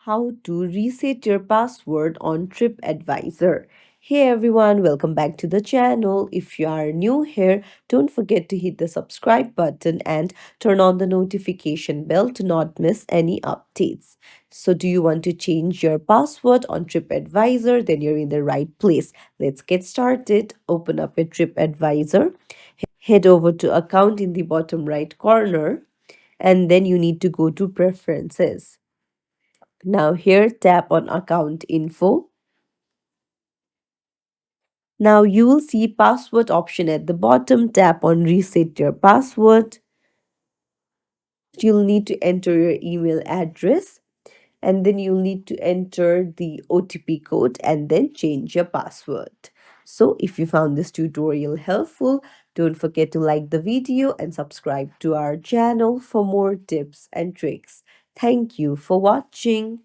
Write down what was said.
how to reset your password on TripAdvisor. Hey everyone, welcome back to the channel. If you are new here, don't forget to hit the subscribe button and turn on the notification bell to not miss any updates. So, do you want to change your password on TripAdvisor? Then you're in the right place. Let's get started. Open up your TripAdvisor, head over to account in the bottom right corner, and then you need to go to preferences. Now here tap on account info. Now you will see password option at the bottom. Tap on reset your password. You'll need to enter your email address and then you'll need to enter the OTP code and then change your password. So if you found this tutorial helpful, don't forget to like the video and subscribe to our channel for more tips and tricks. Thank you for watching.